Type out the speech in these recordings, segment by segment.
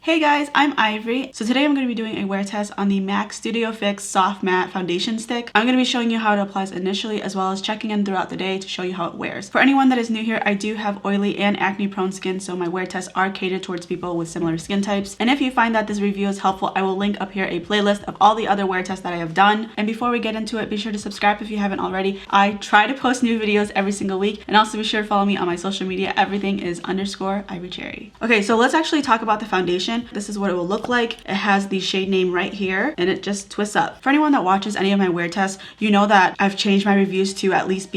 Hey guys, I'm Ivory. So today I'm going to be doing a wear test on the MAC Studio Fix Soft Matte Foundation Stick. I'm going to be showing you how it applies initially as well as checking in throughout the day to show you how it wears. For anyone that is new here, I do have oily and acne prone skin, so my wear tests are catered towards people with similar skin types. And if you find that this review is helpful, I will link up here a playlist of all the other wear tests that I have done. And before we get into it, be sure to subscribe if you haven't already. I try to post new videos every single week, and also be sure to follow me on my social media. Everything is _ivorypcherry. Okay, so let's actually talk about the foundation. This is what it will look like. It has the shade name right here and it just twists up. For anyone that watches any of my wear tests, you know that I've changed my reviews to at least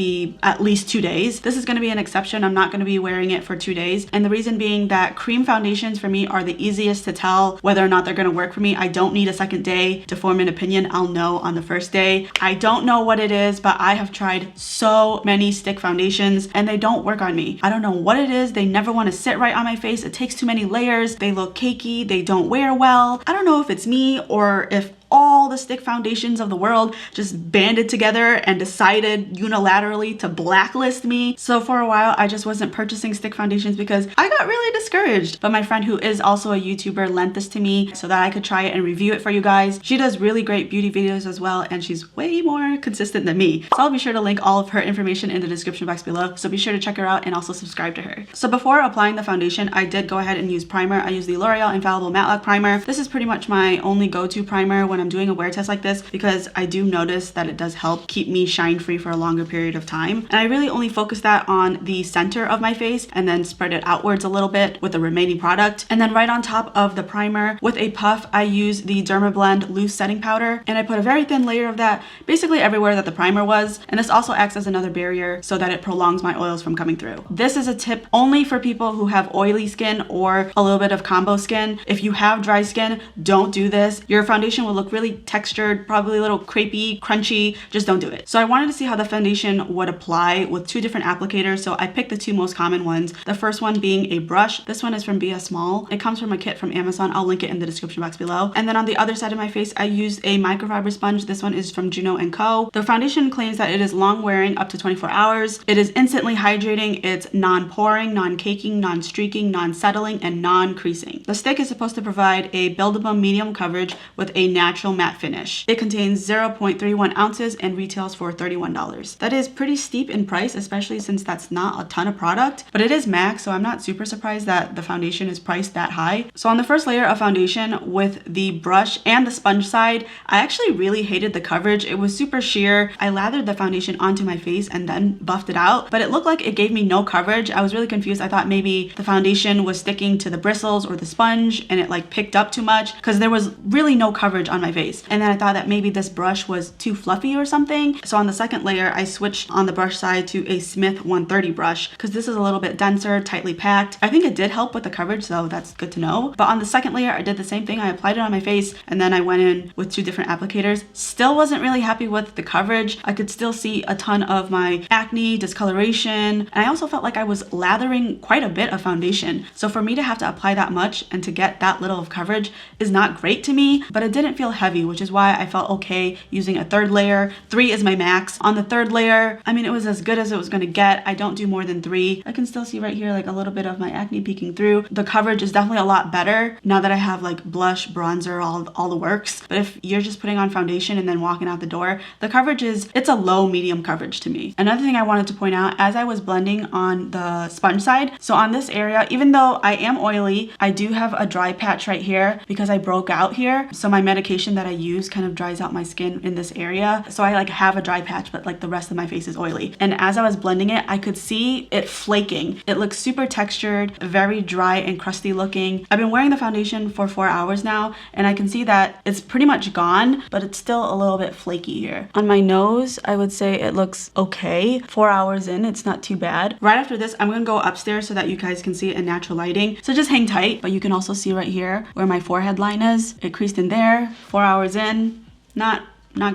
2 days. This is going to be an exception. I'm not going to be wearing it for 2 days. And the reason being that cream foundations for me are the easiest to tell whether or not they're going to work for me. I don't need a second day to form an opinion. I'll know on the first day. I don't know what it is, but I have tried so many stick foundations and they don't work on me. I don't know what it is. They never want to sit right on my face. It takes too many layers. They look cakey. They don't wear well. I don't know if it's me or if all the stick foundations of the world just banded together and decided unilaterally to blacklist me. So for a while, I just wasn't purchasing stick foundations because I got really discouraged. But my friend who is also a YouTuber lent this to me so that I could try it and review it for you guys. She does really great beauty videos as well, and she's way more consistent than me. So I'll be sure to link all of her information in the description box below. So be sure to check her out and also subscribe to her. So before applying the foundation, I did go ahead and use primer. I used the L'Oreal Infallible Matte Lock Primer. This is pretty much my only go-to primer when I'm doing a wear test like this, because I do notice that it does help keep me shine free for a longer period of time. And I really only focus that on the center of my face and then spread it outwards a little bit with the remaining product. And then right on top of the primer with a puff, I use the Dermablend loose setting powder, and I put a very thin layer of that basically everywhere that the primer was. And this also acts as another barrier so that it prolongs my oils from coming through. This is a tip only for people who have oily skin or a little bit of combo skin. If you have dry skin, don't do this. Your foundation will look really textured, probably a little crepey, crunchy. Just don't do it. So I wanted to see how the foundation would apply with two different applicators. So I picked the two most common ones. The first one being a brush. This one is from BS Small. It comes from a kit from Amazon. I'll link it in the description box below. And then on the other side of my face, I used a microfiber sponge. This one is from Juno & Co. The foundation claims that it is long wearing, up to 24 hours. It is instantly hydrating. It's non-poring, non-caking, non-streaking, non-settling, and non-creasing. The stick is supposed to provide a buildable medium coverage with a natural matte finish. It contains 0.31 ounces and retails for $31. That is pretty steep in price, especially since that's not a ton of product, but it is MAC, so I'm not super surprised that the foundation is priced that high. So on the first layer of foundation with the brush and the sponge side, I actually really hated the coverage. It was super sheer. I lathered the foundation onto my face and then buffed it out, but it looked like it gave me no coverage. I was really confused. I thought maybe the foundation was sticking to the bristles or the sponge and it like picked up too much because there was really no coverage on my face. And then I thought that maybe this brush was too fluffy or something. So on the second layer, I switched on the brush side to a Smith 130 brush because this is a little bit denser, tightly packed. I think it did help with the coverage, so that's good to know. But on the second layer, I did the same thing. I applied it on my face and then I went in with two different applicators. Still wasn't really happy with the coverage. I could still see a ton of my acne, discoloration, and I also felt like I was lathering quite a bit of foundation. So for me to have to apply that much and to get that little of coverage is not great to me, but it didn't feel heavy, which is why I felt okay using a third layer. 3 is my max. On the third layer, I mean, it was as good as it was going to get. I don't do more than 3. I can still see right here like a little bit of my acne peeking through. The coverage is definitely a lot better now that I have like blush, bronzer, all the works. But if you're just putting on foundation and then walking out the door, the coverage it's a low medium coverage to me. Another thing I wanted to point out as I was blending on the sponge side, so on this area, even though I am oily, I do have a dry patch right here because I broke out here. So my medication that I use kind of dries out my skin in this area. So I like have a dry patch, but like the rest of my face is oily. And as I was blending it, I could see it flaking. It looks super textured, very dry and crusty looking. I've been wearing the foundation for 4 hours now, and I can see that it's pretty much gone, but it's still a little bit flaky here. On my nose, I would say it looks okay. 4 hours in, it's not too bad. Right after this, I'm gonna go upstairs so that you guys can see it in natural lighting. So just hang tight, but you can also see right here where my forehead line is. It creased in there. 4 hours in, not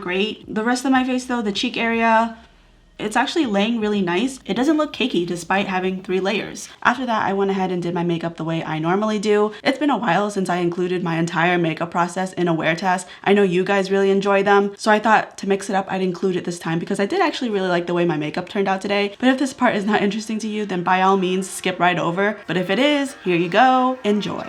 great. The rest of my face though, the cheek area, it's actually laying really nice. It doesn't look cakey despite having 3 layers. After that, I went ahead and did my makeup the way I normally do. It's been a while since I included my entire makeup process in a wear test. I know you guys really enjoy them, so I thought to mix it up, I'd include it this time because I did actually really like the way my makeup turned out today. But if this part is not interesting to you, then by all means, skip right over. But if it is, here you go. Enjoy.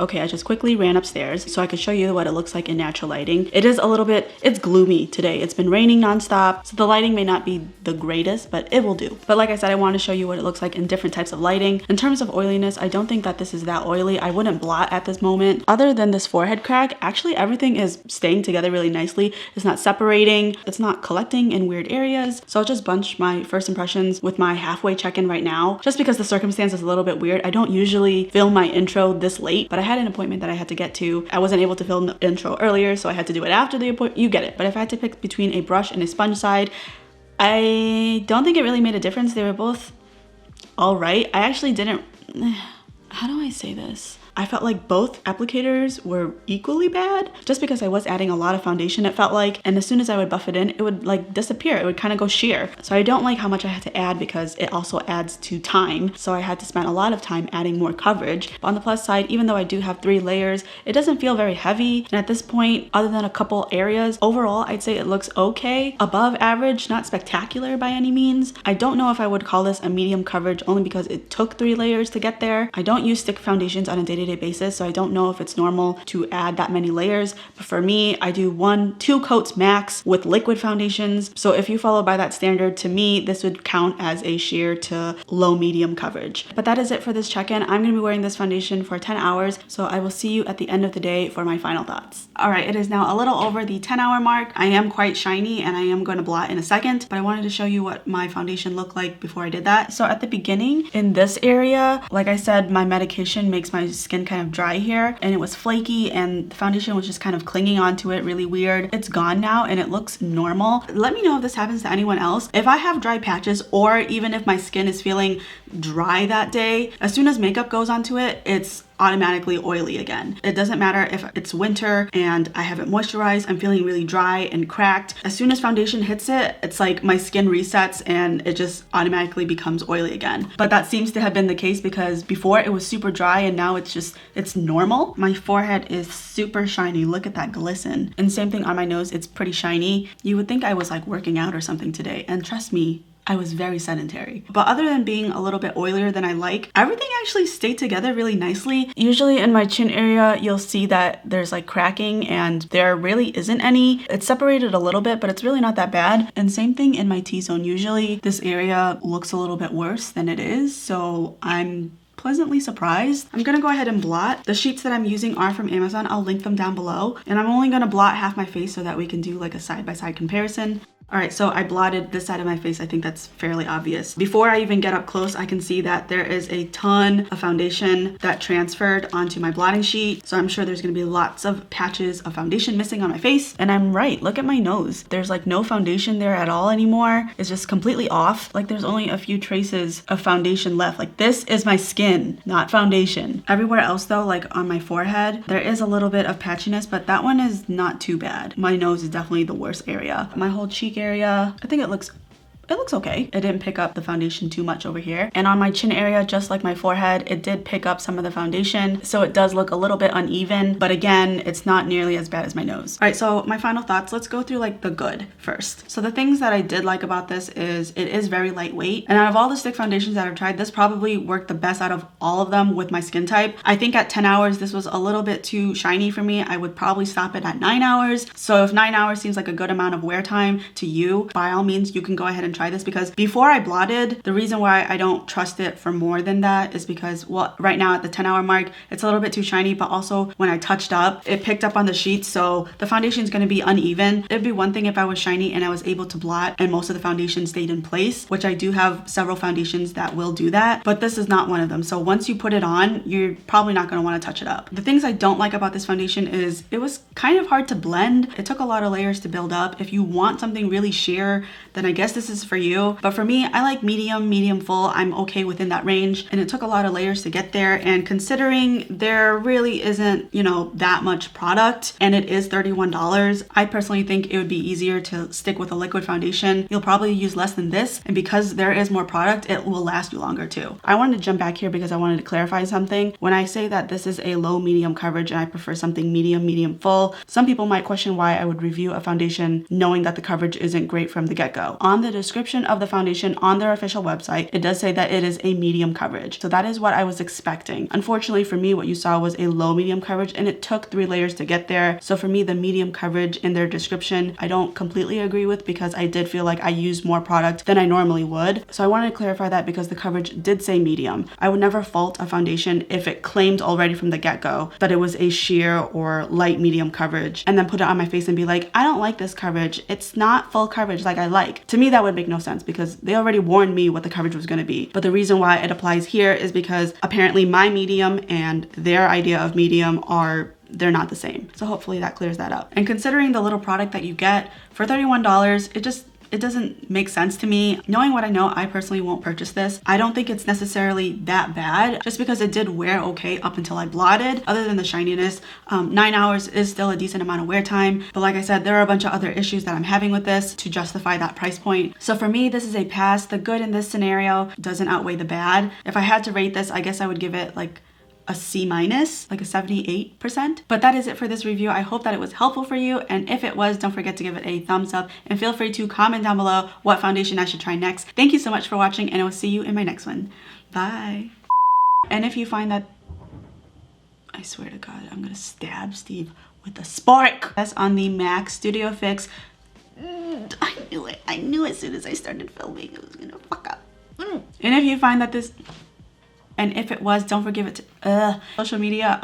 okay, I just quickly ran upstairs so I could show you what it looks like in natural lighting. It is a little bit, it's gloomy today. It's been raining nonstop, so the lighting may not be the greatest, but it will do. But like I said, I want to show you what it looks like in different types of lighting. In terms of oiliness, I don't think that this is that oily. I wouldn't blot at this moment. Other than this forehead crack, actually everything is staying together really nicely. It's not separating, it's not collecting in weird areas. So I'll just bunch my first impressions with my halfway check-in right now, just because the circumstance is a little bit weird. I don't usually film my intro this late, but I had an appointment that I had to get to. I wasn't able to film the intro earlier, so I had to do it after the appointment. You get it. But if I had to pick between a brush and a sponge side, I don't think it really made a difference. They were both all right. I actually didn't, how do I say this? I felt like both applicators were equally bad just because I was adding a lot of foundation, it felt like, and as soon as I would buff it in, it would like disappear. It would kind of go sheer. So I don't like how much I had to add because it also adds to time. So I had to spend a lot of time adding more coverage. But on the plus side, even though I do have 3 layers, it doesn't feel very heavy. And at this point, other than a couple areas, overall, I'd say it looks okay. Above average, not spectacular by any means. I don't know if I would call this a medium coverage only because it took 3 layers to get there. I don't use stick foundations on a day-to-day basis, so I don't know if it's normal to add that many layers, but for me, I do 1-2 coats max with liquid foundations. So if you follow by that standard, to me, this would count as a sheer to low medium coverage. But that is it for this check-in. I'm gonna be wearing this foundation for 10 hours, so I will see you at the end of the day for my final thoughts. All right, it is now a little over the 10-hour mark. I am quite shiny and I am going to blot in a second, but I wanted to show you what my foundation looked like before I did that. So at the beginning, in this area, like I said, my medication makes my skin kind of dry here, and it was flaky and the foundation was just kind of clinging onto it really weird. It's gone now and it looks normal. Let me know if this happens to anyone else. If I have dry patches, or even if my skin is feeling dry that day, as soon as makeup goes onto it, it's automatically oily again. It doesn't matter if it's winter and I haven't moisturized, I'm feeling really dry and cracked. As soon as foundation hits it, it's like my skin resets and it just automatically becomes oily again. But that seems to have been the case because before it was super dry and now it's normal. My forehead is super shiny. Look at that glisten. And same thing on my nose, it's pretty shiny. You would think I was like working out or something today, and trust me, I was very sedentary. But other than being a little bit oilier than I like, everything actually stayed together really nicely. Usually in my chin area, you'll see that there's like cracking, and there really isn't any. It's separated a little bit, but it's really not that bad. And same thing in my T-zone. Usually this area looks a little bit worse than it is, so I'm pleasantly surprised. I'm gonna go ahead and blot. The sheets that I'm using are from Amazon. I'll link them down below. And I'm only gonna blot half my face so that we can do like a side-by-side comparison. All right, so I blotted this side of my face. I think that's fairly obvious. Before I even get up close, I can see that there is a ton of foundation that transferred onto my blotting sheet. So I'm sure there's gonna be lots of patches of foundation missing on my face. And I'm right, look at my nose. There's like no foundation there at all anymore. It's just completely off. Like there's only a few traces of foundation left. Like this is my skin, not foundation. Everywhere else though, like on my forehead, there is a little bit of patchiness, but that one is not too bad. My nose is definitely the worst area. My whole cheek area, I think it looks okay. It didn't pick up the foundation too much over here. And on my chin area, just like my forehead, it did pick up some of the foundation. So it does look a little bit uneven, but again, it's not nearly as bad as my nose. All right, so my final thoughts, let's go through like the good first. So the things that I did like about this is it is very lightweight. And out of all the stick foundations that I've tried, this probably worked the best out of all of them with my skin type. I think at 10 hours, this was a little bit too shiny for me. I would probably stop it at 9 hours. So if 9 hours seems like a good amount of wear time to you, by all means, you can go ahead and try this, because before I blotted, the reason why I don't trust it for more than that is because, well, right now at the 10-hour mark, it's a little bit too shiny, but also when I touched up, it picked up on the sheets, so the foundation is going to be uneven. It'd be one thing if I was shiny and I was able to blot and most of the foundation stayed in place, which I do have several foundations that will do that, but this is not one of them. So once you put it on, you're probably not going to want to touch it up. The things I don't like about this foundation is it was kind of hard to blend. It took a lot of layers to build up. If you want something really sheer, then I guess this is for you. But for me, I like medium full. I'm okay within that range. And it took a lot of layers to get there. And considering there really isn't, you know, that much product and it is $31, I personally think it would be easier to stick with a liquid foundation. You'll probably use less than this. And because there is more product, it will last you longer too. I wanted to jump back here because I wanted to clarify something. When I say that this is a low medium coverage and I prefer something medium full, some people might question why I would review a foundation knowing that the coverage isn't great from the get-go. On the description description of the foundation on their official website, it does say that it is a medium coverage. So that is what I was expecting. Unfortunately for me, what you saw was a low medium coverage, and it took 3 layers to get there. So for me, the medium coverage in their description, I don't completely agree with, because I did feel like I used more product than I normally would. So I wanted to clarify that, because the coverage did say medium. I would never fault a foundation if it claimed already from the get-go that it was a sheer or light medium coverage, and then put it on my face and be like, I don't like this coverage. It's not full coverage like I like. To me, that would make no sense, because they already warned me what the coverage was going to be. But the reason why it applies here is because apparently my medium and their idea of medium they're not the same. So hopefully that clears that up. And considering the little product that you get for $31, it doesn't make sense to me. Knowing what I know, I personally won't purchase this. I don't think it's necessarily that bad, just because it did wear okay up until I blotted. Other than the shininess, 9 hours is still a decent amount of wear time. But like I said, there are a bunch of other issues that I'm having with this to justify that price point. So for me, this is a pass. The good in this scenario doesn't outweigh the bad. If I had to rate this, I guess I would give it like a C minus, like a 78%. But that is it for this review. I hope that it was helpful for you. And if it was, don't forget to give it a thumbs up, and feel free to comment down below what foundation I should try next. Thank you so much for watching, and I will see you in my next one. Bye. And if you find that, I swear to God, I'm gonna stab Steve with a spark. That's on the MAC Studio Fix. I knew it. I knew as soon as I started filming it was gonna fuck up. And if you find that this, and if it was, don't forget it to social media.